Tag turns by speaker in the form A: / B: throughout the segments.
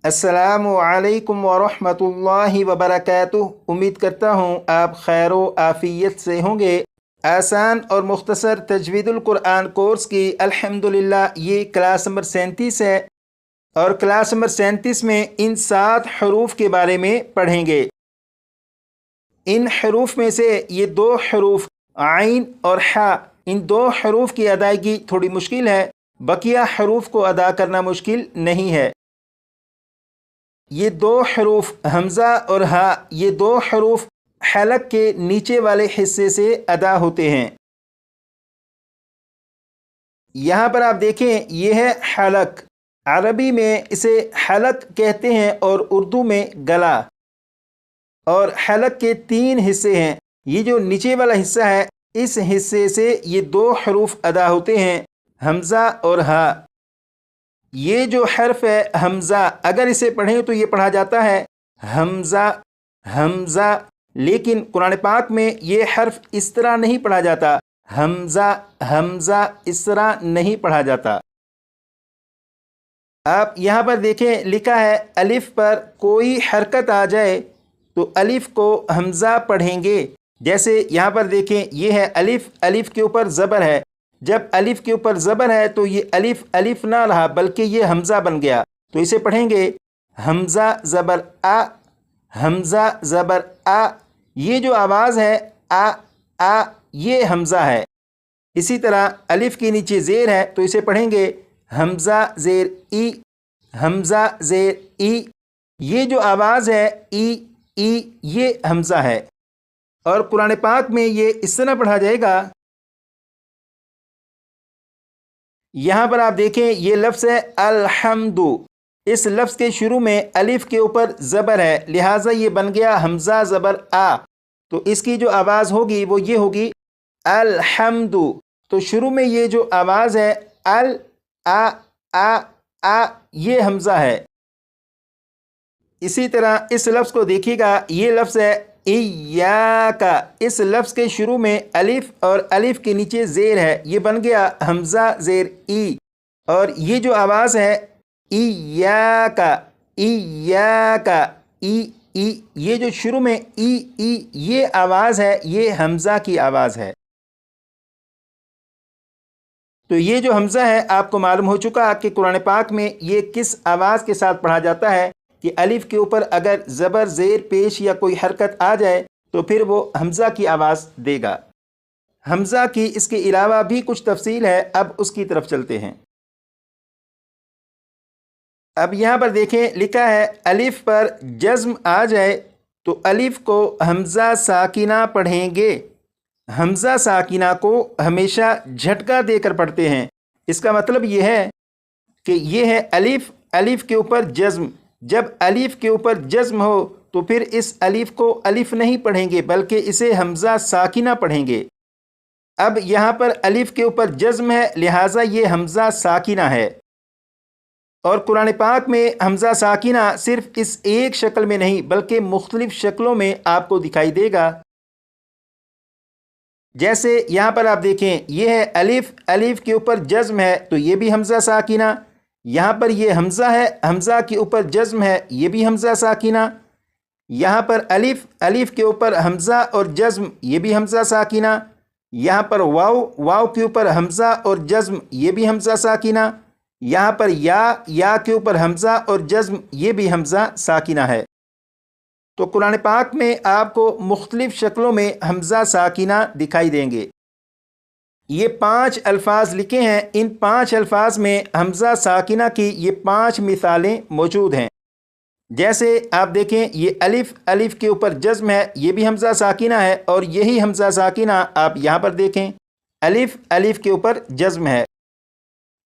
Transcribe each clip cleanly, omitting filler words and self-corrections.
A: अस्सलामु अलैकुम वरहमतुल्लाहि वबरकातुह। उम्मीद करता हूँ आप खैर व आफ़ियत से होंगे। आसान और मुख्तसर तजवीदुल कुरान कोर्स की अल्हम्दुलिल्लाह ये क्लास नंबर 37 है और क्लास नंबर 37 में इन 7 हरूफ के बारे में पढ़ेंगे। इन हरूफ में से ये 2 हरूफ आइन और हा, इन 2 हरूफ की अदायगी थोड़ी मुश्किल है, बकिया हरूफ को अदा करना मुश्किल नहीं है। ये 2 हरूफ हमज़ा और हा, ये 2 हरूफ हलक के नीचे वाले हिस्से से अदा होते हैं। यहाँ पर आप देखें, ये है हलक। अरबी में इसे हलक कहते हैं और उर्दू में गला। और हलक के 3 हिस्से हैं। ये जो नीचे वाला हिस्सा है, इस हिस्से से ये 2 हरूफ अदा होते हैं, हमज़ा और हा। ये जो हर्फ है हमज़ा, अगर इसे पढ़ें तो ये पढ़ा जाता है हमज़ा हमज़ा, लेकिन कुरान पाक में ये हर्फ इस तरह नहीं पढ़ा जाता, हमज़ा हमज़ा इस तरह नहीं पढ़ा जाता। आप यहाँ पर देखें, लिखा है अलिफ पर कोई हरकत आ जाए तो अलिफ को हमज़ा पढ़ेंगे। जैसे यहाँ पर देखें, ये है अलिफ, अलिफ के ऊपर ज़बर है। जब अलिफ के ऊपर ज़बर है तो ये अलिफ अलिफ ना रहा बल्कि ये हमज़ा बन गया, तो इसे पढ़ेंगे हमज़ा ज़बर आ, हमज़ा ज़बर आ। ये जो आवाज़ है आ, ये हमज़ा है। इसी तरह अलिफ के नीचे ज़ेर है तो इसे पढ़ेंगे हमज़ा ज़ेर ई, हमज़ा ज़ेर ई। ये जो आवाज़ है ई, ये हमज़ा है। और कुरान पाक में ये इस तरह पढ़ा जाएगा। यहाँ पर आप देखें, ये लफ्ज़ है अलहम्दु। इस लफ्ज़ के शुरू में अलिफ के ऊपर ज़बर है, लिहाजा ये बन गया हमज़ा ज़बर आ। तो इसकी जो आवाज़ होगी वो ये होगी अलहम्दु। तो शुरू में ये जो आवाज़ है अल आ, ये हमज़ा है। इसी तरह इस लफ्ज़ को देखिएगा, ये लफ्ज़ है इय्याका। इस लफ्ज़ के शुरू में अलिफ और अलिफ के नीचे ज़ेर है, ये बन गया हमज़ा ज़ेर ई। और ये जो आवाज़ है इय्याका इय्याका ई, ये जो शुरू में ई, ये आवाज़ है, ये हमज़ा की आवाज़ है। तो ये जो हमज़ा है, आपको मालूम हो चुका कि कुरान पाक में ये किस आवाज़ के साथ पढ़ा जाता है कि अलिफ के ऊपर अगर ज़बर ज़ेर पेश या कोई हरकत आ जाए तो फिर वो हमज़ा की आवाज़ देगा। हमज़ा की इसके अलावा भी कुछ तफसील है, अब उसकी तरफ चलते हैं। अब यहाँ पर देखें, लिखा है अलिफ पर जज़्म आ जाए तो अलिफ को हमज़ा साकिना पढ़ेंगे। हमज़ा साकिना को हमेशा झटका देकर पढ़ते हैं। इसका मतलब ये है कि ये है अलिफ, अलिफ के ऊपर जज़्म। जब अलिफ के ऊपर जज़्म हो तो फिर इस अलिफ को अलिफ नहीं पढ़ेंगे बल्कि इसे हमज़ा साकिना पढ़ेंगे। अब यहाँ पर अलिफ के ऊपर जज़्म है, लिहाजा ये हमज़ा साकिना है। और कुरान पाक में हमज़ा साकिना सिर्फ इस एक शक्ल में नहीं बल्कि मुख्तलिफ शक्लों में आपको दिखाई देगा। जैसे यहाँ पर आप देखें, ये है अलिफ, अलिफ के ऊपर जज़्म है तो ये भी हमज़ा साकिना। यहाँ पर ये हमज़ा है, हमज़ा के ऊपर जज़्म है, ये भी हमज़ा साकिना। यहाँ पर अलिफ, अलिफ के ऊपर हमज़ा और जज़्म, ये भी हमज़ा साकिना। यहाँ पर वाव, वाव के ऊपर हमज़ा और जज़्म, ये भी हमज़ा साकिना। यहाँ पर या के ऊपर हमज़ा और जज़्म, ये भी हमज़ा साकिना है। तो कुरान पाक में आपको मुख्तलिफ शक्लों में हमज़ा साकिना दिखाई देंगे। ये 5 अल्फाज लिखे हैं, इन 5 अल्फाज में हमज़ा साकिना की ये 5 मिसालें मौजूद हैं। जैसे आप देखें, ये अलिफ, अलिफ के ऊपर जज़्म है, ये भी हमज़ा साकिना है। और यही हमज़ा साकिना आप यहाँ पर देखें, अलिफ, अलिफ के ऊपर जज़्म है,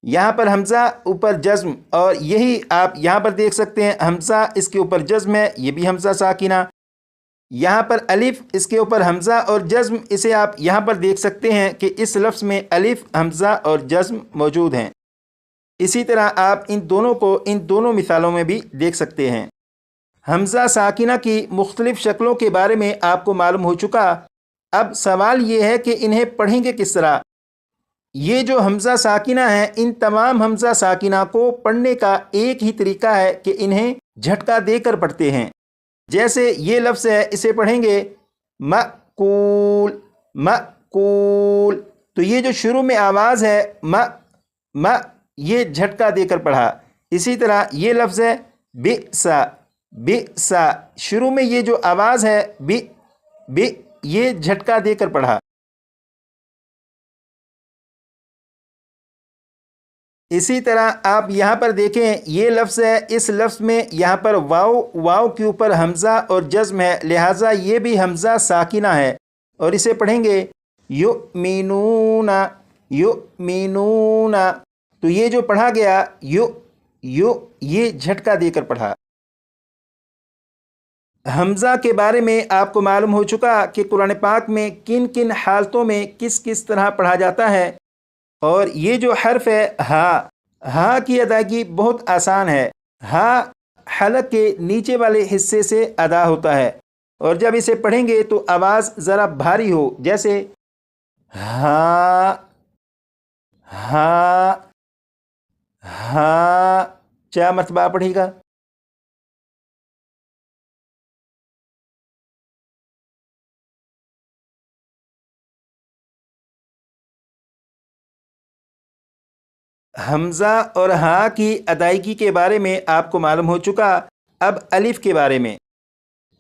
A: यहाँ पर हमज़ा ऊपर जज़्म। और यही आप यहाँ पर देख सकते हैं, हमज़ा इसके ऊपर जज़्म है, ये भी हमज़ा साकिना। यहाँ पर अलिफ, इसके ऊपर हमज़ा और जज़्म, इसे आप यहाँ पर देख सकते हैं कि इस लफ्ज़ में अलिफ, हमज़ा और जज़्म मौजूद हैं। इसी तरह आप इन दोनों को इन दोनों मिसालों में भी देख सकते हैं। हमज़ा साकिना की मुख्तलिफ शक्लों के बारे में आपको मालूम हो चुका। अब सवाल ये है कि इन्हें पढ़ेंगे किस तरह। یہ جو حمزہ ساکنہ ہیں، ان تمام حمزہ ساکنہ کو پڑھنے کا ایک ہی طریقہ ہے کہ انہیں جھٹکا دے کر پڑھتے ہیں۔ جیسے یہ لفظ ہے، اسے پڑھیں گے مأکول مأکول، تو یہ جو شروع میں آواز ہے م یہ جھٹکا دے کر پڑھا۔ اسی طرح یہ لفظ ہے بئسا بئسا، شروع میں یہ جو آواز ہے ب یہ جھٹکا دے کر پڑھا۔ اسی طرح آپ یہاں پر دیکھیں، یہ لفظ ہے، اس لفظ میں یہاں پر واو کے اوپر حمزہ اور جزم ہے، لہٰذا یہ بھی حمزہ ساکنہ ہے، اور اسے پڑھیں گے یؤمنون یؤمنون، تو یہ جو پڑھا گیا یہ جھٹکا دے کر پڑھا۔ حمزہ کے بارے میں آپ کو معلوم ہو چکا کہ قرآن پاک میں کن کن حالتوں میں کس طرح پڑھا جاتا ہے، اور یہ جو حرف ہے ہا کی ادائیگی بہت آسان ہے۔ ہا حلق کے نیچے والے حصے سے ادا ہوتا ہے، اور جب اسے پڑھیں گے تو آواز ذرا بھاری ہو، جیسے ہا ہا ہا، 4 مرتبہ پڑھے گا۔ حمزہ اور ہاں کی ادائیگی کے بارے میں آپ کو معلوم ہو چکا۔ اب الف کے بارے میں،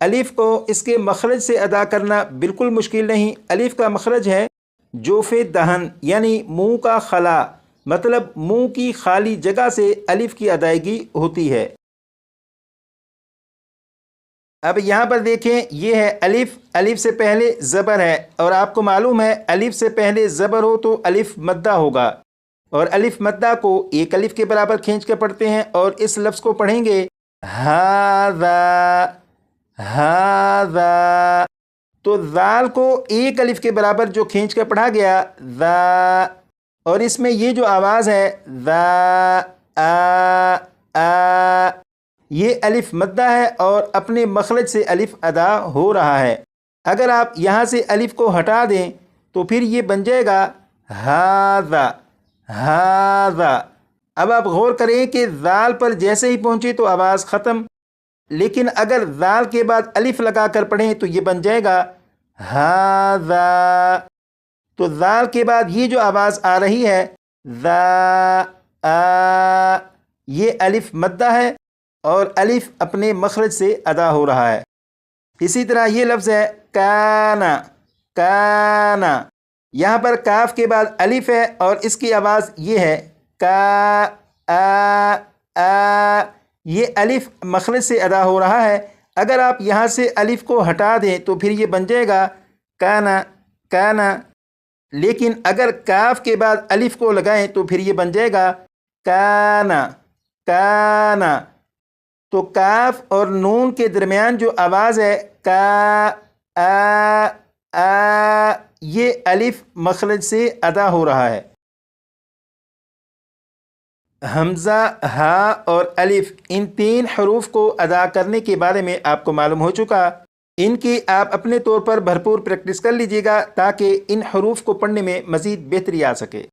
A: الف کو اس کے مخرج سے ادا کرنا بالکل مشکل نہیں۔ الف کا مخرج ہے جوف دہن، یعنی منہ کا خلا، مطلب منہ کی خالی جگہ سے الف کی ادائیگی ہوتی ہے۔ اب یہاں پر دیکھیں، یہ ہے الف، الف سے پہلے زبر ہے، اور آپ کو معلوم ہے الف سے پہلے زبر ہو تو الف مدہ ہوگا، اور الف مدہ کو ایک الف کے برابر کھینچ کے پڑھتے ہیں، اور اس لفظ کو پڑھیں گے ہاذا ہاذا، تو ذال کو ایک الف کے برابر جو کھینچ کر پڑھا گیا ذا، اور اس میں یہ جو آواز ہے ذا آ، یہ الف مدہ ہے اور اپنے مخرج سے الف ادا ہو رہا ہے۔ اگر آپ یہاں سے الف کو ہٹا دیں تو پھر یہ بن جائے گا ہاذا ہاذا۔ اب آپ غور کریں کہ ذال پر جیسے ہی پہنچے تو آواز ختم، لیکن اگر ذال کے بعد الف لگا کر پڑھیں تو یہ بن جائے گا ہاذا۔ تو ذال کے بعد یہ جو آواز آ رہی ہے ذا آ، یہ الف مدہ ہے اور الف اپنے مخرج سے ادا ہو رہا ہے۔ اسی طرح یہ لفظ ہے کانا کانا، یہاں پر کاف کے بعد الف ہے اور اس کی آواز یہ ہے کا آ، یہ الف مخرج سے ادا ہو رہا ہے۔ اگر آپ یہاں سے الف کو ہٹا دیں تو پھر یہ بن جائے گا کانا کانا، لیکن اگر کاف کے بعد الف کو لگائیں تو پھر یہ بن جائے گا کانا کانا۔ تو کاف اور نون کے درمیان جو آواز ہے کا آ، یہ الف مخرج سے ادا ہو رہا ہے۔ حمزہ، ہا اور الف، ان 3 حروف کو ادا کرنے کے بارے میں آپ کو معلوم ہو چکا۔ ان کی آپ اپنے طور پر بھرپور پریکٹس کر لیجیے گا تاکہ ان حروف کو پڑھنے میں مزید بہتری آ سکے۔